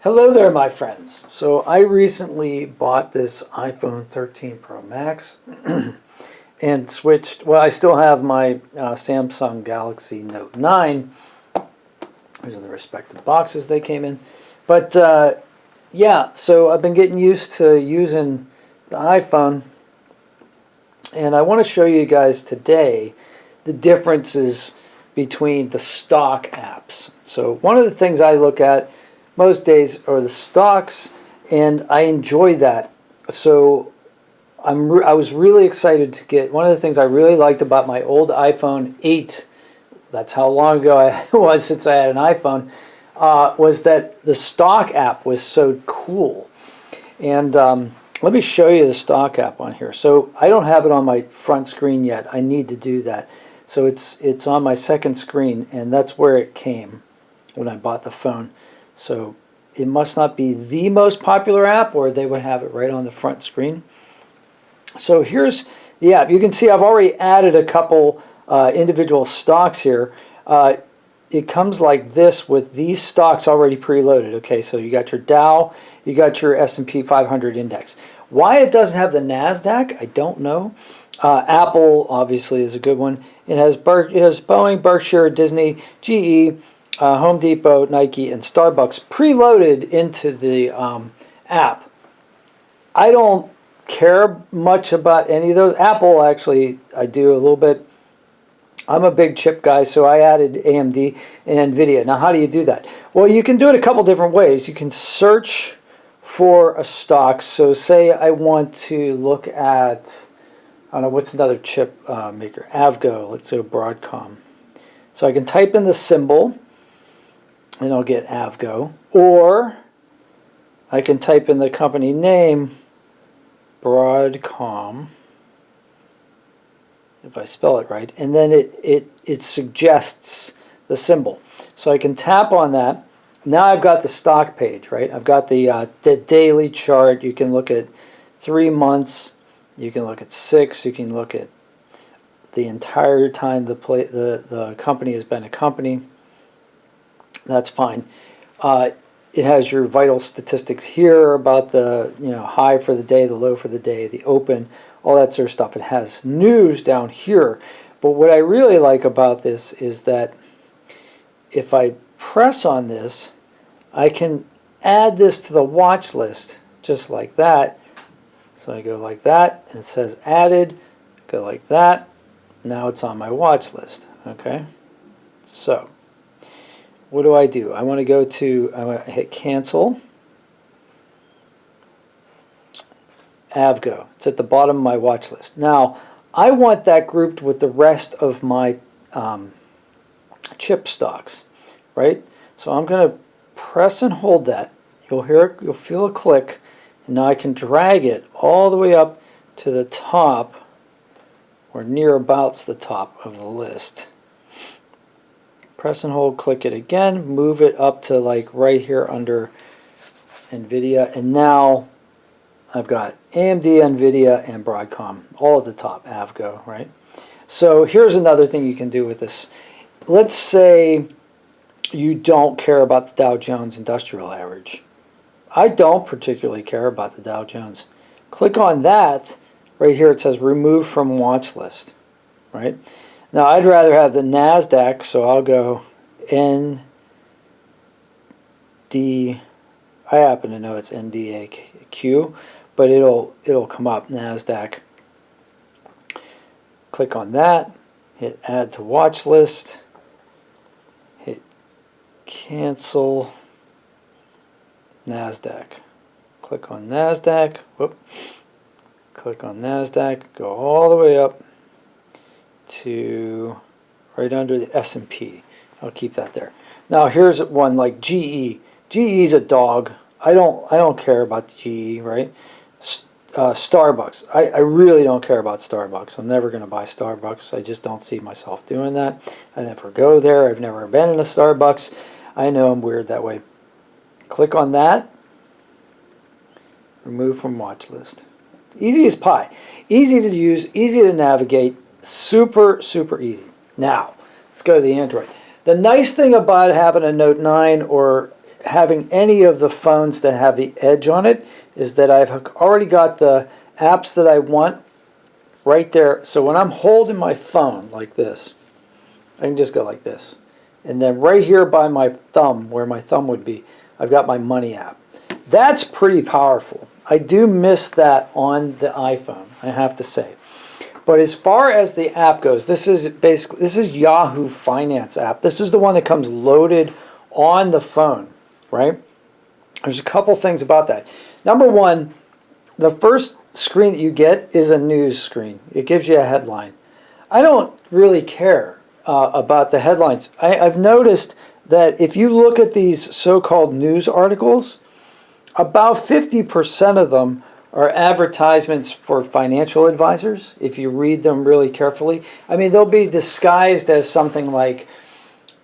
Hello there, my friends. So I recently bought this iPhone 13 Pro Max and switched. Well, I still have my Samsung Galaxy Note 9. These are the respective boxes they came in. But yeah, so I've been getting used to using the iPhone, and I want to show you guys today the differences between the stock apps. So one of the things I look at most days are the stocks, and I enjoy that. So I was really excited to get one of the things I really liked about my old iPhone 8. That's how long ago it was since I had an iPhone. Was that the stock app was so cool. And let me show you the stock app on here. So I don't have it on my front screen yet. I need to do that. So it's on my second screen, and that's where it came when I bought the phone. So it must not be the most popular app, or they would have it right on the front screen. So here's the app. You can see I've already added a couple individual stocks here. It comes like this with these stocks already preloaded. Okay, so you got your Dow, you got your S&P 500 index. Why it doesn't have the NASDAQ, I don't know. Apple obviously is a good one. It has Boeing, Berkshire, Disney, GE, Home Depot, Nike, and Starbucks preloaded into the app. I don't care much about any of those. Apple, actually, I do a little bit. I'm a big chip guy, so I added AMD and NVIDIA. Now, how do you do that? Well, you can do it a couple different ways. You can search for a stock. So say I want to look at, I don't know, what's another chip maker? Avgo. Let's go Broadcom. So I can type in the symbol, and I'll get Avgo. Or I can type in the company name, Broadcom, if I spell it right, and then it suggests the symbol. So I can tap on that. Now I've got the stock page, right? I've got the daily chart. You can look at 3 months. You can look at 6. You can look at the entire time the company has been a company. That's fine. It has your vital statistics here about the high for the day, the low for the day, the open, all that sort of stuff. It has news down here. But what I really like about this is that if I press on this, I can add this to the watch list just like that. So I go like that, and it says added. Go like that. Now it's on my watch list. Okay. So what do? I want to hit cancel. Avgo. It's at the bottom of my watch list. Now, I want that grouped with the rest of my chip stocks, right? So I'm going to press and hold that. You'll feel a click, and now I can drag it all the way up to the top, or near abouts the top of the list. Press and hold, click it again, move it up to like right here under NVIDIA, and now I've got AMD, NVIDIA, and Broadcom all at the top, Avgo, right? So here's another thing you can do with this. Let's say you don't care about the Dow Jones Industrial Average. I don't particularly care about the Dow Jones. Click on that. Right here it says remove from watch list, right? Now I'd rather have the NASDAQ, so I'll go ND. I happen to know it's NDAQ, but it'll come up, NASDAQ. Click on that, hit add to watch list, hit cancel, NASDAQ. Click on NASDAQ, whoop. Click on NASDAQ, go all the way up to right under the S&P. I'll keep that there. Now here's one like GE. GE's a dog. I don't care about the GE, right? Starbucks. I really don't care about Starbucks. I'm never going to buy Starbucks. I just don't see myself doing that. I never go there. I've never been in a Starbucks. I know I'm weird that way. Click on that. Remove from watch list. Easy as pie. Easy to use, easy to navigate, super, super easy. Now, let's go to the Android. The nice thing about having a Note 9 or having any of the phones that have the edge on it is that I've already got the apps that I want right there. So when I'm holding my phone like this, I can just go like this. And then right here by my thumb, where my thumb would be, I've got my money app. That's pretty powerful. I do miss that on the iPhone, I have to say. But as far as the app goes, this is Yahoo Finance app. This is the one that comes loaded on the phone, right? There's a couple things about that. Number one, the first screen that you get is a news screen. It gives you a headline. I don't really care about the headlines. I've noticed that if you look at these so-called news articles, about 50% of them are advertisements for financial advisors, if you read them really carefully. I mean, they'll be disguised as something like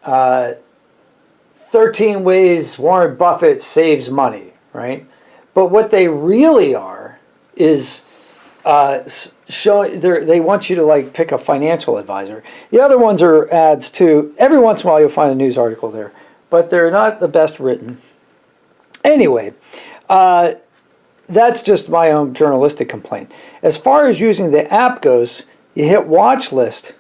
13 ways Warren Buffett saves money, right? But what they really are is they want you to like pick a financial advisor. The other ones are ads too. Every once in a while you'll find a news article there, but they're not the best written. Anyway, that's just my own journalistic complaint. As far as using the app goes, you hit watch list.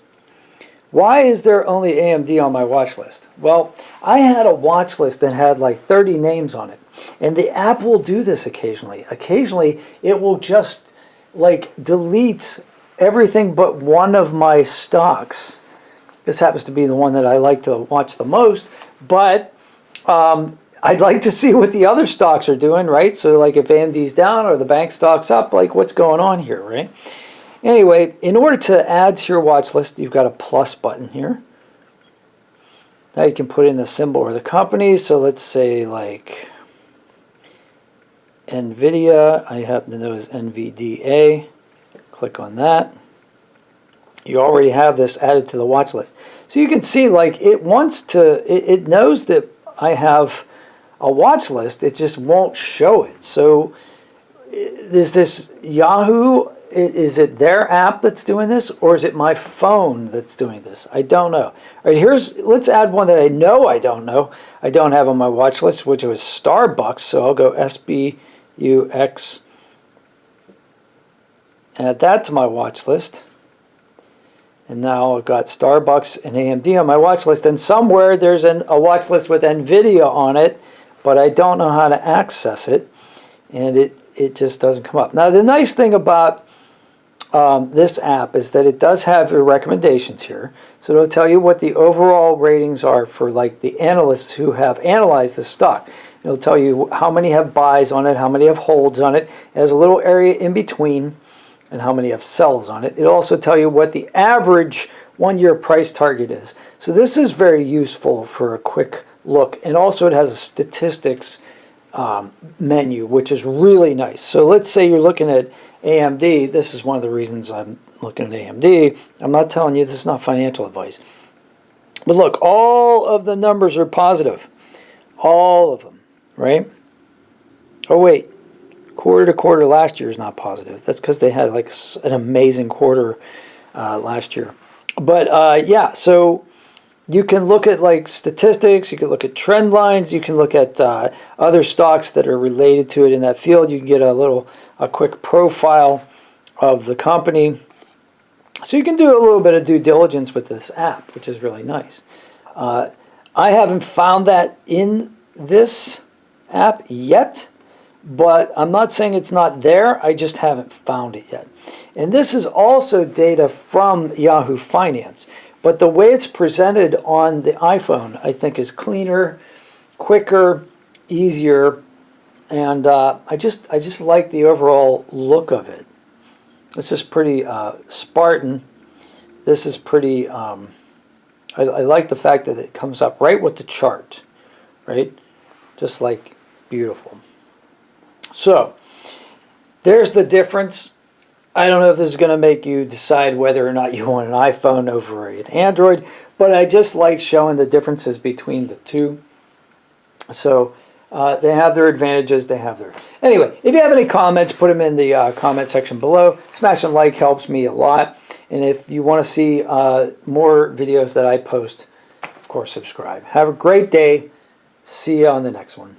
Why is there only AMD on my watch list? Well, I had a watch list that had like 30 names on it. And the app will do this occasionally. Occasionally, it will just like delete everything but one of my stocks. This happens to be the one that I like to watch the most, but I'd like to see what the other stocks are doing, right? So like if AMD's down or the bank stock's up, like what's going on here, right? Anyway, in order to add to your watch list, you've got a plus button here. Now you can put in the symbol or the company. So let's say like NVIDIA. I happen to know is NVDA. Click on that. You already have this added to the watch list. So you can see like it wants to, it knows that I have a watch list. It just won't show it. So is this Yahoo? Is it their app that's doing this, or is it my phone that's doing this? I don't know. All right, let's add one that I know I don't know. I don't have on my watch list, which was Starbucks. So I'll go SBUX. Add that to my watch list. And now I've got Starbucks and AMD on my watch list. And somewhere there's a watch list with NVIDIA on it, but I don't know how to access it. And it just doesn't come up. Now, the nice thing about this app is that it does have your recommendations here. So it'll tell you what the overall ratings are for like the analysts who have analyzed the stock. It'll tell you how many have buys on it, how many have holds on it. It has a little area in between and how many have sells on it. It'll also tell you what the average one-year price target is. So this is very useful for a quick look. And also it has a statistics menu, which is really nice. So let's say you're looking at AMD. This is one of the reasons I'm looking at AMD. I'm not telling you this is not financial advice. But look, all of the numbers are positive. All of them, right? Oh, wait. Quarter to quarter last year is not positive. That's because they had like an amazing quarter last year. But yeah, so you can look at like statistics, you can look at trend lines, you can look at other stocks that are related to it in that field. You can get a quick profile of the company. So you can do a little bit of due diligence with this app, which is really nice. I haven't found that in this app yet, but I'm not saying it's not there. I just haven't found it yet. And this is also data from Yahoo Finance. But the way it's presented on the iPhone, I think, is cleaner, quicker, easier, and I just like the overall look of it. This is pretty Spartan. This is pretty. I like the fact that it comes up right with the chart, right? Just like beautiful. So there's the difference. I don't know if this is going to make you decide whether or not you want an iPhone over an Android, but I just like showing the differences between the two. So they have their advantages, they have their... Anyway, if you have any comments, put them in the comment section below. Smashing like helps me a lot. And if you want to see more videos that I post, of course, subscribe. Have a great day. See you on the next one.